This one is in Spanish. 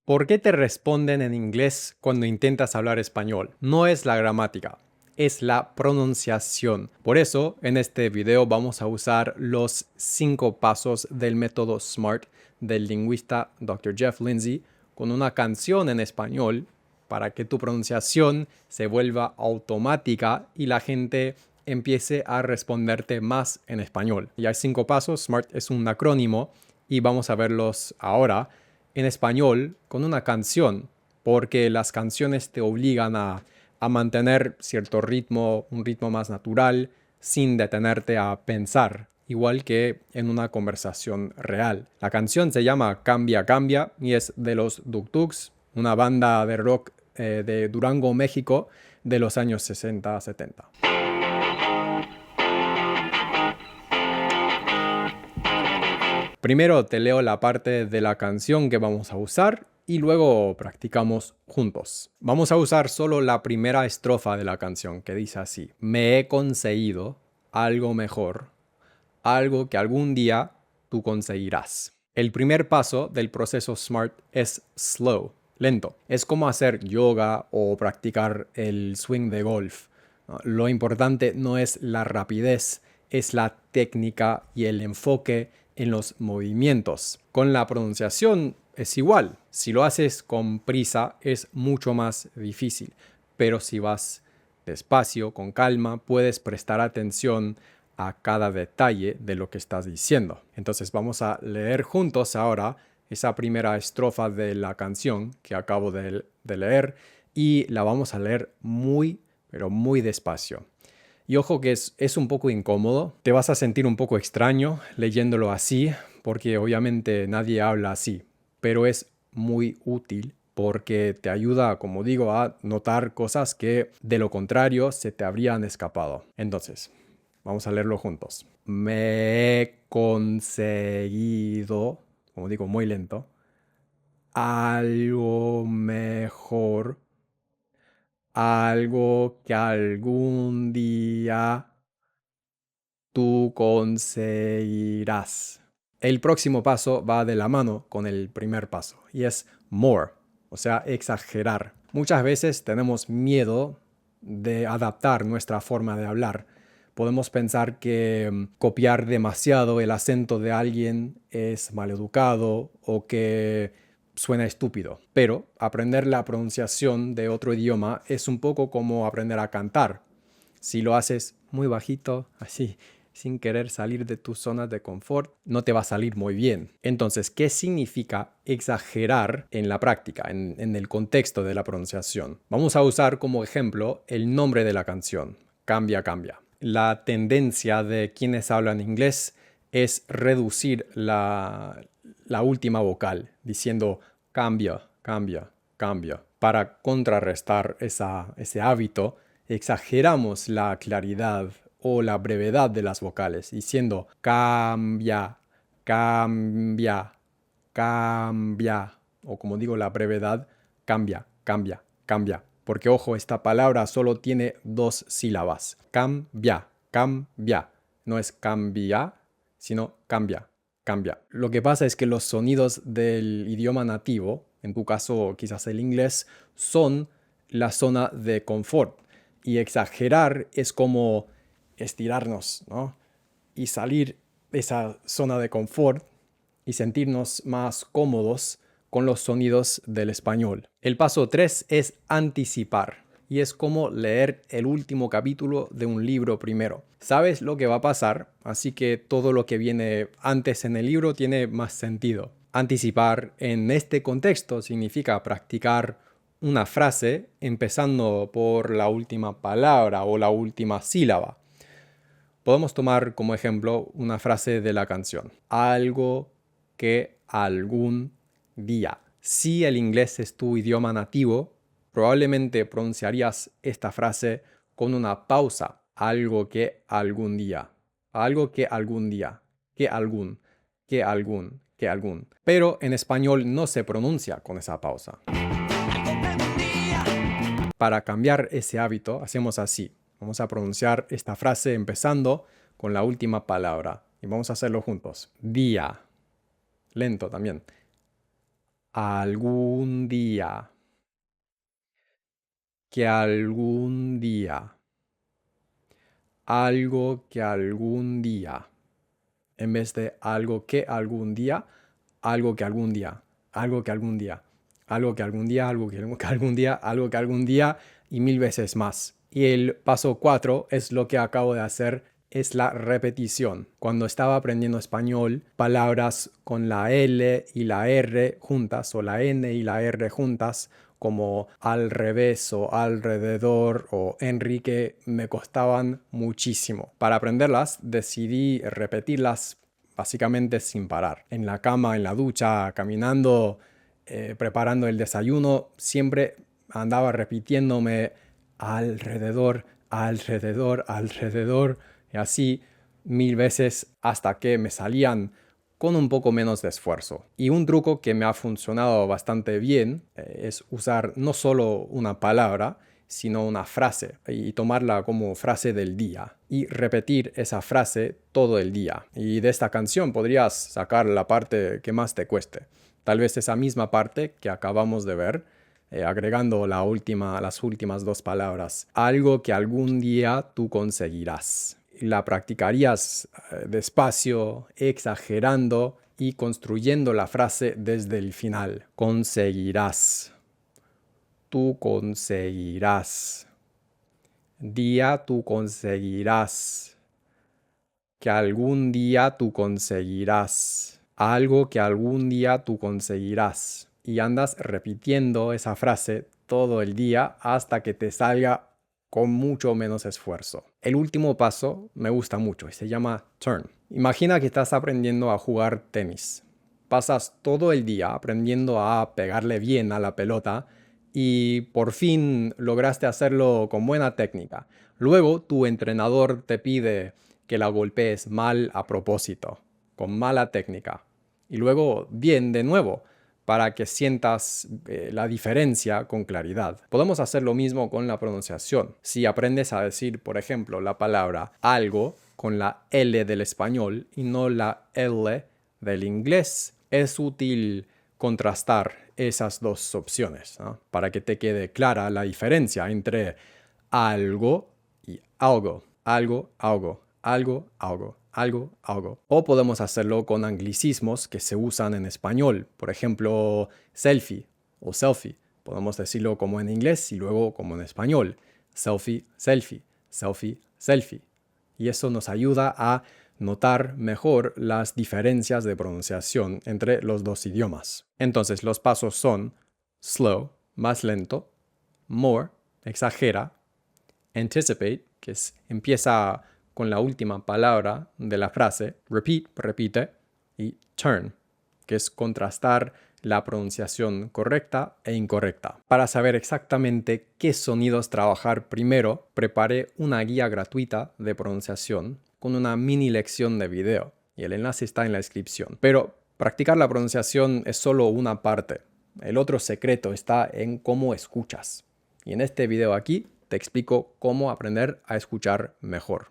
¿Por qué te responden en inglés cuando intentas hablar español? No es la gramática, es la pronunciación. Por eso, en este video vamos a usar los 5 pasos del método SMART del lingüista Dr. Jeff Lindsay con una canción en español para que tu pronunciación se vuelva automática y la gente empiece a responderte más en español. Y hay 5 pasos. SMART es un acrónimo y vamos a verlos ahora en español con una canción, porque las canciones te obligan a mantener cierto ritmo, un ritmo más natural, sin detenerte a pensar, igual que en una conversación real. La canción se llama Cambia, Cambia y es de los Duk Duks, una banda de rock de Durango, México, de los años 60-70. Primero te leo la parte de la canción que vamos a usar y luego practicamos juntos. Vamos a usar solo la primera estrofa de la canción que dice así: me he conseguido algo mejor, algo que algún día tú conseguirás. El primer paso del proceso SMART es slow, lento. Es como hacer yoga o practicar el swing de golf. Lo importante no es la rapidez, es la técnica y el enfoque en los movimientos. Con la pronunciación es igual. Si lo haces con prisa es mucho más difícil, pero si vas despacio, con calma, puedes prestar atención a cada detalle de lo que estás diciendo. Entonces vamos a leer juntos ahora esa primera estrofa de la canción que acabo de leer y la vamos a leer muy, pero muy despacio. Y ojo que es un poco incómodo, te vas a sentir un poco extraño leyéndolo así, porque obviamente nadie habla así, pero es muy útil porque te ayuda, como digo, a notar cosas que de lo contrario se te habrían escapado. Entonces, vamos a leerlo juntos. Me he conseguido, como digo, muy lento, algo mejor, algo que algún día tú conseguirás. El próximo paso va de la mano con el primer paso y es more, o sea, exagerar. Muchas veces tenemos miedo de adaptar nuestra forma de hablar. Podemos pensar que copiar demasiado el acento de alguien es maleducado o que suena estúpido. Pero aprender la pronunciación de otro idioma es un poco como aprender a cantar. Si lo haces muy bajito, así, sin querer salir de tu zona de confort, no te va a salir muy bien. Entonces, ¿qué significa exagerar en la práctica, en el contexto de la pronunciación? Vamos a usar como ejemplo el nombre de la canción, Cambia, Cambia. La tendencia de quienes hablan inglés es reducir la última vocal, diciendo cambia, cambia, cambia. Para contrarrestar ese hábito, exageramos la claridad o la brevedad de las vocales, diciendo cambia, cambia, cambia. O como digo, la brevedad, cambia, cambia, cambia. Porque ojo, esta palabra solo tiene 2 sílabas. Cambia, cambia. No es cambia, sino cambia, cambia. Lo que pasa es que los sonidos del idioma nativo, en tu caso quizás el inglés, son la zona de confort. Y exagerar es como estirarnos, ¿no? Y salir de esa zona de confort y sentirnos más cómodos con los sonidos del español. El paso 3 es anticipar y es como leer el último capítulo de un libro primero. Sabes lo que va a pasar, así que todo lo que viene antes en el libro tiene más sentido. Anticipar en este contexto significa practicar una frase empezando por la última palabra o la última sílaba. Podemos tomar como ejemplo una frase de la canción. Algo que algún día. Si el inglés es tu idioma nativo, probablemente pronunciarías esta frase con una pausa. Algo que algún día. Algo que algún día. Que algún. Que algún. Que algún. Pero en español no se pronuncia con esa pausa. Para cambiar ese hábito, hacemos así. Vamos a pronunciar esta frase empezando con la última palabra. Y vamos a hacerlo juntos. Día. Lento también. algún día, que algún día, algo que algún día. En vez de algo que algún día, algo que algún día, algo que algún día, algo que algún día, algo que algún día, algo que algún día y mil veces más. Y el paso 4 es lo que acabo de hacer, es la repetición. Cuando estaba aprendiendo español, palabras con la L y la R juntas o la N y la R juntas, como al revés o alrededor o Enrique, me costaban muchísimo. Para aprenderlas decidí repetirlas básicamente sin parar. En la cama, en la ducha, caminando, preparando el desayuno, siempre andaba repitiéndome alrededor, alrededor, alrededor, y así mil veces hasta que me salían con un poco menos de esfuerzo. Y un truco que me ha funcionado bastante bien es usar no solo una palabra, sino una frase y tomarla como frase del día y repetir esa frase todo el día. Y de esta canción podrías sacar la parte que más te cueste. Tal vez esa misma parte que acabamos de ver, agregando las últimas dos palabras. Algo que algún día tú conseguirás. La practicarías despacio, exagerando y construyendo la frase desde el final. Conseguirás. Tú conseguirás. Día tú conseguirás. Que algún día tú conseguirás. Algo que algún día tú conseguirás. Y andas repitiendo esa frase todo el día hasta que te salga con mucho menos esfuerzo. El último paso me gusta mucho y se llama turn. Imagina que estás aprendiendo a jugar tenis. Pasas todo el día aprendiendo a pegarle bien a la pelota y por fin lograste hacerlo con buena técnica. Luego tu entrenador te pide que la golpees mal a propósito, con mala técnica. Y luego bien de nuevo, para que sientas la diferencia con claridad. Podemos hacer lo mismo con la pronunciación. Si aprendes a decir, por ejemplo, la palabra algo con la L del español y no la L del inglés, es útil contrastar esas dos opciones, ¿no? Para que te quede clara la diferencia entre algo y algo, algo, algo, algo, algo, algo, algo. O podemos hacerlo con anglicismos que se usan en español. Por ejemplo, selfie o selfie. Podemos decirlo como en inglés y luego como en español. Selfie, selfie, selfie, selfie. Y eso nos ayuda a notar mejor las diferencias de pronunciación entre los dos idiomas. Entonces, los pasos son slow, más lento, more, exagera, anticipate, que empieza con la última palabra de la frase, repeat, repite, y turn, que es contrastar la pronunciación correcta e incorrecta. Para saber exactamente qué sonidos trabajar primero, preparé una guía gratuita de pronunciación con una mini lección de video, y el enlace está en la descripción. Pero practicar la pronunciación es solo una parte. El otro secreto está en cómo escuchas. Y en este video aquí te explico cómo aprender a escuchar mejor.